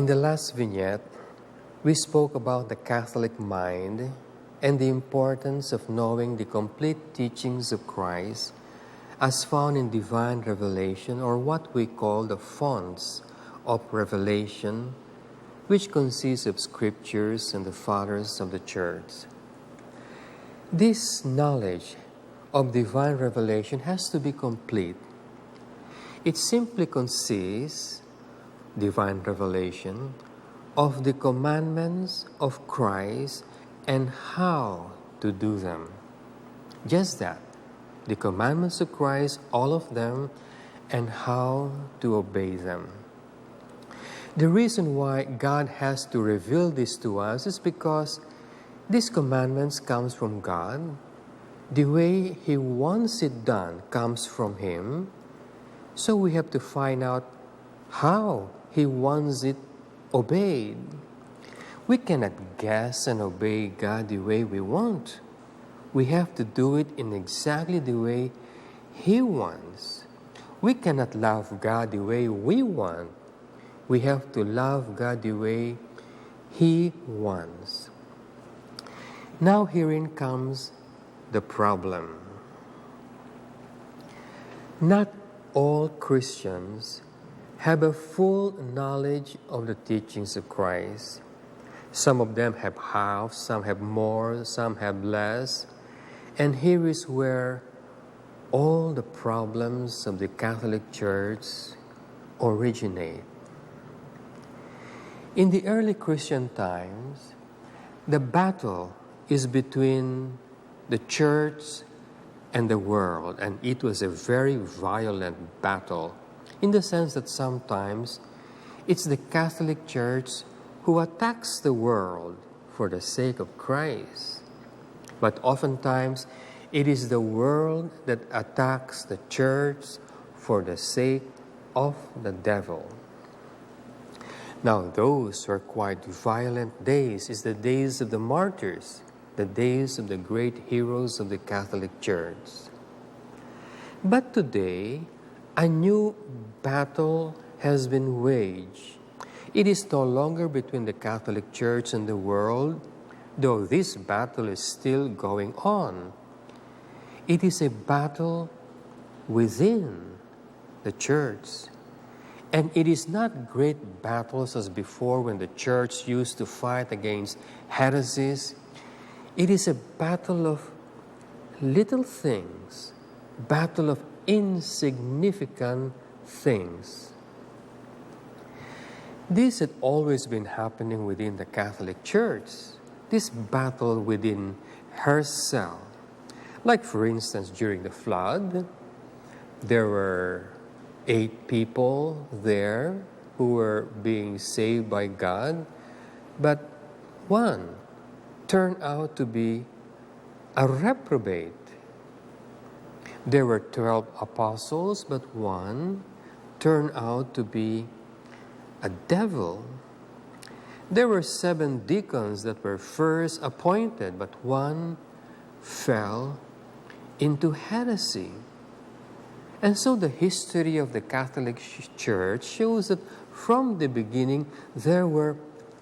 In the last vignette, we spoke about the Catholic mind and the importance of knowing the complete teachings of Christ as found in divine revelation, or what we call the fonts of revelation, which consists of scriptures and the fathers of the Church. This knowledge of divine revelation has to be complete. It simply consists, divine revelation, of the commandments of Christ and how to do them. Just that, the commandments of Christ, all of them, and how to obey them. The reason why God has to reveal this to us is because these commandments comes from God. The way He wants it done comes from Him. So we have to find out how He wants it obeyed. We cannot guess and obey God the way we want. We have to do it in exactly the way He wants. We cannot love God the way we want. We have to love God the way He wants. Now herein comes the problem. Not all Christians have a full knowledge of the teachings of Christ. Some of them have half, some have more, some have less. And here is where all the problems of the Catholic Church originate. In the early Christian times, the battle is between the church and the world, and it was a very violent battle, in the sense that sometimes it's the Catholic Church who attacks the world for the sake of Christ. But oftentimes, it is the world that attacks the church for the sake of the devil. Now, those were quite violent days. It's the days of the martyrs, the days of the great heroes of the Catholic Church. But today, a new battle has been waged. It is no longer between the Catholic Church and the world, though this battle is still going on. It is a battle within the Church. And it is not great battles as before, when the Church used to fight against heresies. It is a battle of little things, battle of insignificant things. This had always been happening within the Catholic Church, this battle within herself. Like, for instance, during the flood, there were 8 people there who were being saved by God, but one turned out to be a reprobate. There were 12 apostles, but one turned out to be a devil. There were 7 deacons that were first appointed, but one fell into heresy. And so the history of the Catholic Church shows that from the beginning there were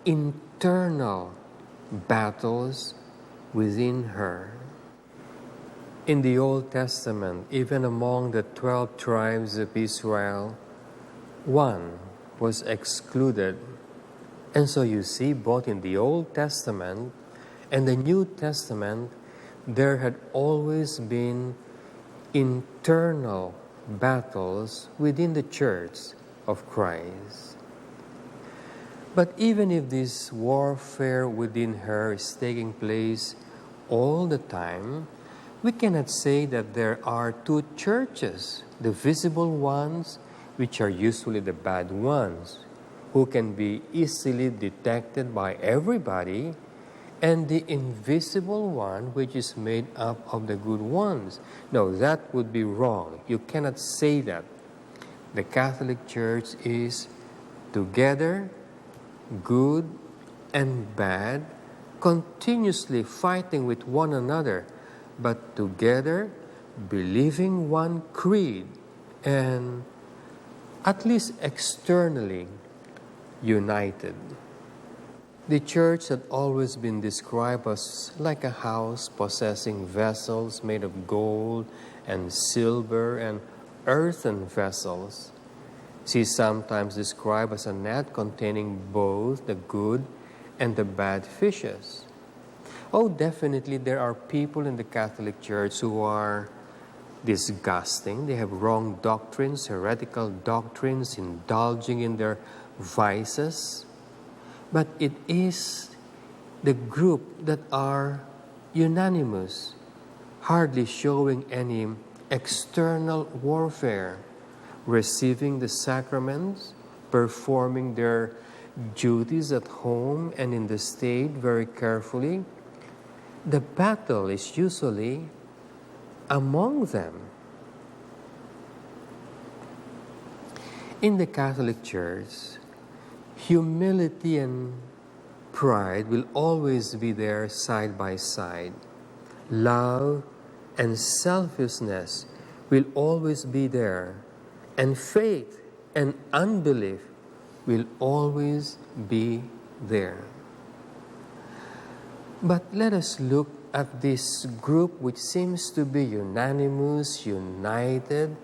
internal battles within her. In the Old Testament, even among the 12 tribes of Israel, one was excluded. And so you see, both in the Old Testament and the New Testament, there had always been internal battles within the Church of Christ. But even if this warfare within her is taking place all the time, we cannot say that there are 2 churches, the visible ones, which are usually the bad ones, who can be easily detected by everybody, and the invisible one, which is made up of the good ones. No, that would be wrong. You cannot say that. The Catholic Church is together, good and bad, continuously fighting with one another, but together, believing one creed, and at least externally, united. The church had always been described as like a house possessing vessels made of gold and silver and earthen vessels. She is sometimes described as a net containing both the good and the bad fishes. Oh, definitely there are people in the Catholic Church who are disgusting. They have wrong doctrines, heretical doctrines, indulging in their vices. But it is the group that are unanimous, hardly showing any external warfare, receiving the sacraments, performing their duties at home and in the state very carefully. The battle is usually among them. In the Catholic Church, humility and pride will always be there side by side. Love and selfishness will always be there. And faith and unbelief will always be there. But let us look at this group which seems to be unanimous, united.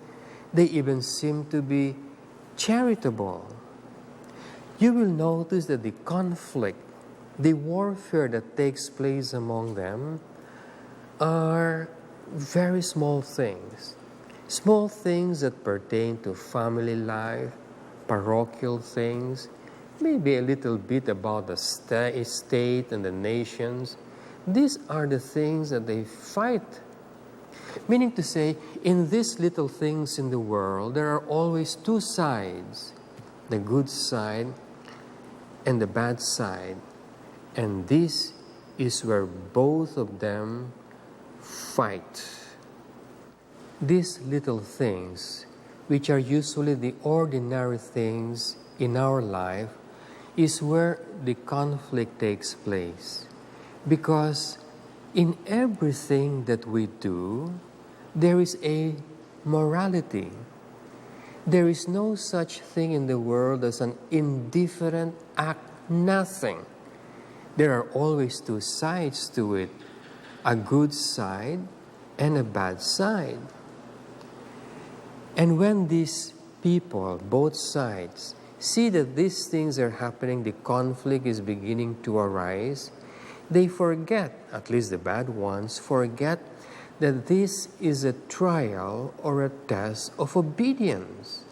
They even seem to be charitable. You will notice that the conflict, the warfare that takes place among them are very small things. Small things that pertain to family life, parochial things, maybe a little bit about the state and the nations. These are the things that they fight. Meaning to say, in these little things in the world, there are always two sides, the good side and the bad side. And this is where both of them fight. These little things, which are usually the ordinary things in our life, is where the conflict takes place. Because in everything that we do, there is a morality. There is no such thing in the world as an indifferent act, nothing. There are always two sides to it, a good side and a bad side. And when these people, both sides, see that these things are happening, the conflict is beginning to arise, they forget, at least the bad ones, forget that this is a trial or a test of obedience.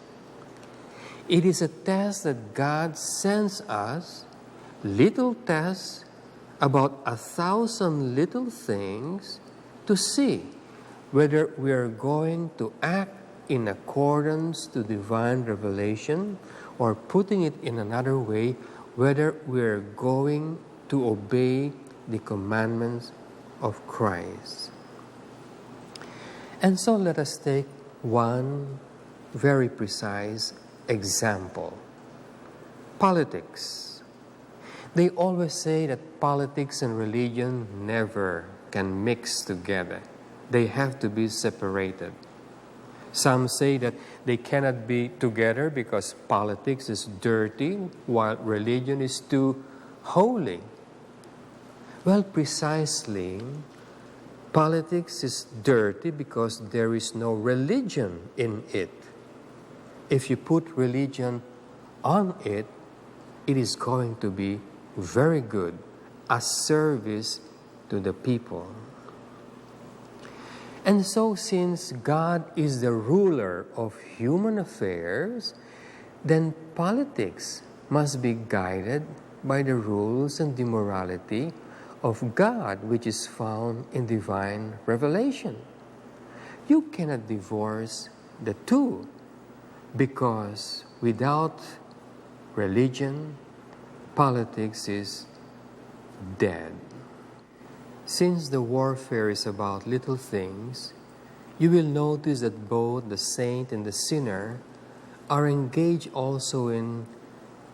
It is a test that God sends us, little tests about 1,000 little things to see whether we are going to act in accordance to divine revelation, or putting it in another way, whether we are going to obey the commandments of Christ. And so let us take one very precise example. Politics. They always say that politics and religion never can mix together. They have to be separated. Some say that they cannot be together because politics is dirty while religion is too holy. Well, precisely, politics is dirty because there is no religion in it. If you put religion on it, it is going to be very good, a service to the people. And so, since God is the ruler of human affairs, then politics must be guided by the rules and the morality of God, which is found in divine revelation. You cannot divorce the two, because without religion, politics is dead. Since the warfare is about little things, you will notice that both the saint and the sinner are engaged also in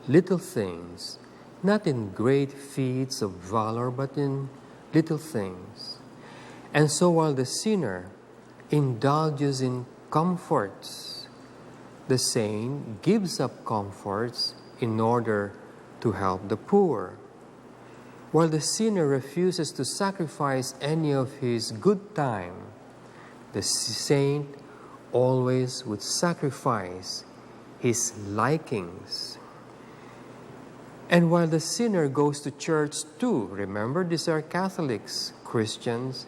little things, not in great feats of valor, but in little things. And so while the sinner indulges in comforts, the saint gives up comforts in order to help the poor, while the sinner refuses to sacrifice any of his good time. The saint always would sacrifice his likings. And while the sinner goes to church too, remember these are Catholics, Christians,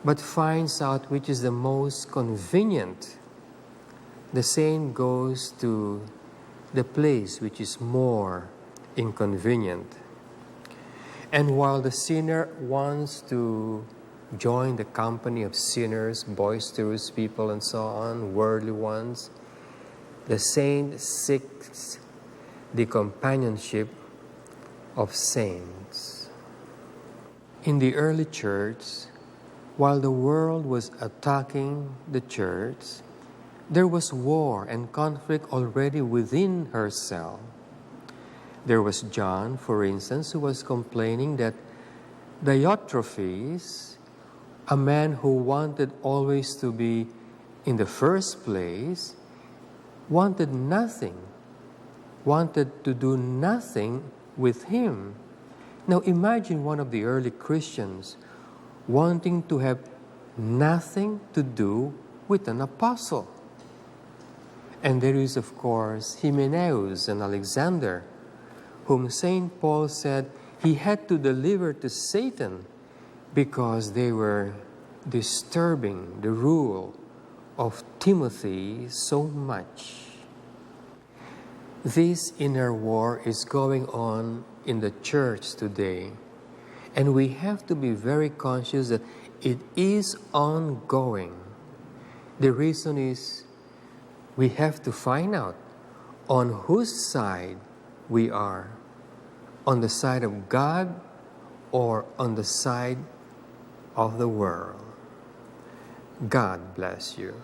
but finds out which is the most convenient, the saint goes to the place which is more inconvenient. And while the sinner wants to join the company of sinners, boisterous people and so on, worldly ones, the saint seeks the companionship of saints. In the early church, while the world was attacking the church, there was war and conflict already within herself. There was John, for instance, who was complaining that Diotrephes, a man who wanted always to be in the first place, wanted to do nothing with him. Now imagine one of the early Christians wanting to have nothing to do with an apostle. And there is, of course, Hymenaeus and Alexander, whom St. Paul said he had to deliver to Satan because they were disturbing the rule of Timothy so much. This inner war is going on in the church today, and we have to be very conscious that it is ongoing. The reason is we have to find out on whose side we are, on the side of God or on the side of the world. God bless you.